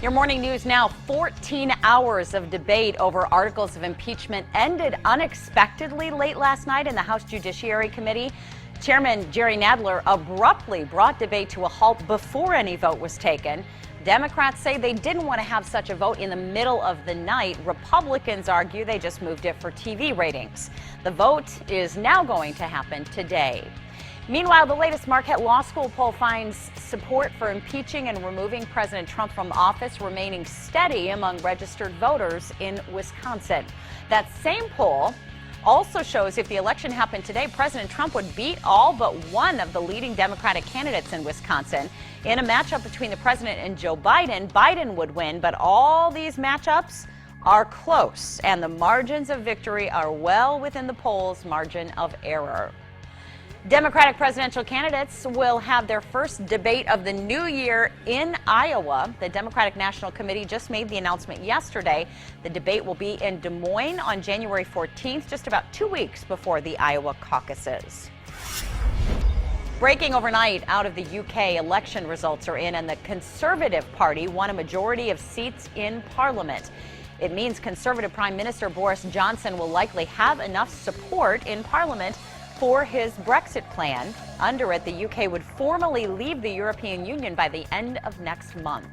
Your morning news now. 14 hours of debate over articles of impeachment ended unexpectedly late last night in the House Judiciary Committee. Chairman Jerry Nadler abruptly brought debate to a halt before any vote was taken. Democrats say they didn't want to have such a vote in the middle of the night. Republicans argue they just moved it for TV ratings. The vote is now going to happen today. Meanwhile, the latest Marquette Law School poll finds support for impeaching and removing President Trump from office remaining steady among registered voters in Wisconsin. That same poll also shows if the election happened today, President Trump would beat all but one of the leading Democratic candidates in Wisconsin. In a matchup between the president and Joe Biden, Biden would win, but all these matchups are close, and the margins of victory are well within the poll's margin of error. Democratic presidential candidates will have their first debate of the new year in Iowa. The Democratic National Committee just made the announcement yesterday. The debate will be in Des Moines on January 14th, just about 2 weeks before the Iowa caucuses. Breaking overnight out of the UK, election results are in, and the Conservative Party won a majority of seats in Parliament. It means Conservative Prime Minister Boris Johnson will likely have enough support in Parliament for his Brexit plan. Under it, the UK would formally leave the European Union by the end of next month.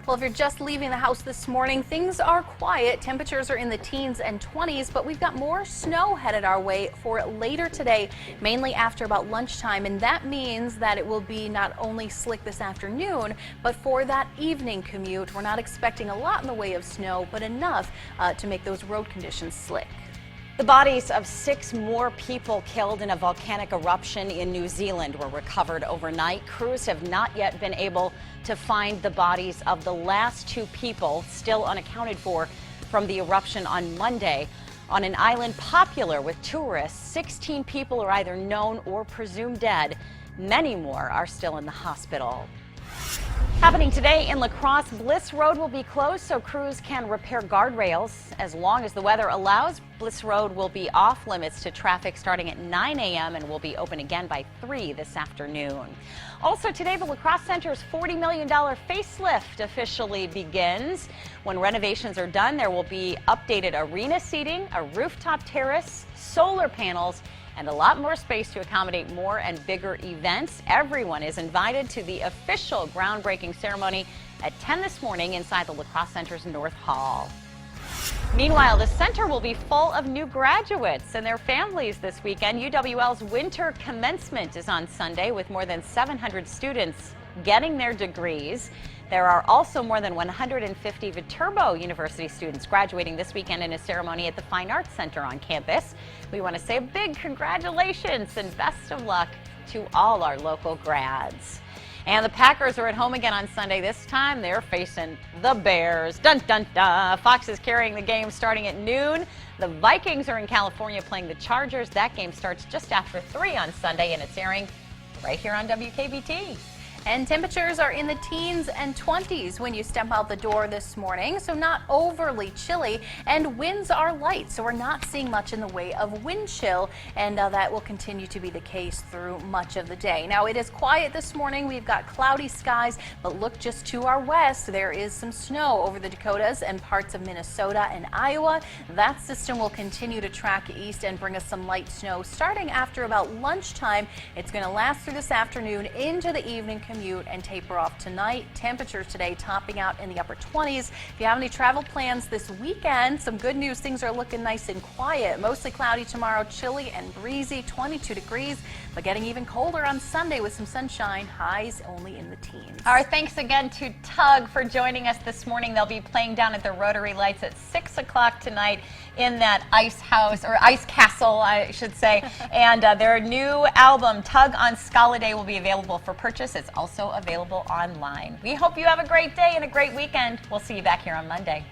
Well, if you're just leaving the house this morning, things are quiet. Temperatures are in the teens and 20s, but we've got more snow headed our way for later today, mainly after about lunchtime. And that means that it will be not only slick this afternoon, but for that evening commute. We're not expecting a lot in the way of snow, but enough to make those road conditions slick. The bodies of 6 more people killed in a volcanic eruption in New Zealand were recovered overnight. Crews have not yet been able to find the bodies of the last 2 people still unaccounted for from the eruption on Monday. On an island popular with tourists, 16 people are either known or presumed dead. Many more are still in the hospital. Happening today in La Crosse, Bliss Road will be closed so crews can repair guardrails. As long as the weather allows, Bliss Road will be off limits to traffic starting at 9 a.m. and will be open again by 3 this afternoon. Also today, the La Crosse Center's $40 million facelift officially begins. When renovations are done, there will be updated arena seating, a rooftop terrace, solar panels, and a lot more space to accommodate more and bigger events. Everyone is invited to the official groundbreaking ceremony at 10 this morning inside the La Crosse Center's North Hall. Meanwhile, the center will be full of new graduates and their families this weekend. UWL's winter commencement is on Sunday with more than 700 students getting their degrees. There are also more than 150 Viterbo University students graduating this weekend in a ceremony at the Fine Arts Center on campus. We want to say a big congratulations and best of luck to all our local grads. And the Packers are at home again on Sunday. This time they're facing the Bears. Dun, dun, dun. Fox is carrying the game starting at noon. The Vikings are in California playing the Chargers. That game starts just after 3 on Sunday, and it's airing right here on WKBT. And temperatures are in the teens and 20s when you step out the door this morning, so not overly chilly, and winds are light, so we're not seeing much in the way of wind chill, and that will continue to be the case through much of the day. Now, it is quiet this morning. We've got cloudy skies, but look just to our west. There is some snow over the Dakotas and parts of Minnesota and Iowa. That system will continue to track east and bring us some light snow starting after about lunchtime. It's going to last through this afternoon into the evening commute and taper off tonight. Temperatures today topping out in the upper 20s. If you have any travel plans this weekend, some good news. Things are looking nice and quiet. Mostly cloudy tomorrow, chilly and breezy, 22 degrees, but getting even colder on Sunday with some sunshine. Highs only in the teens. Our thanks again to Tug for joining us this morning. They'll be playing down at the Rotary Lights at 6 o'clock tonight in that ice house, or ice castle, I should say. And their new album, Tug on Scala Day, will be available for purchase. It's also available online. We hope you have a great day and a great weekend. We'll see you back here on Monday.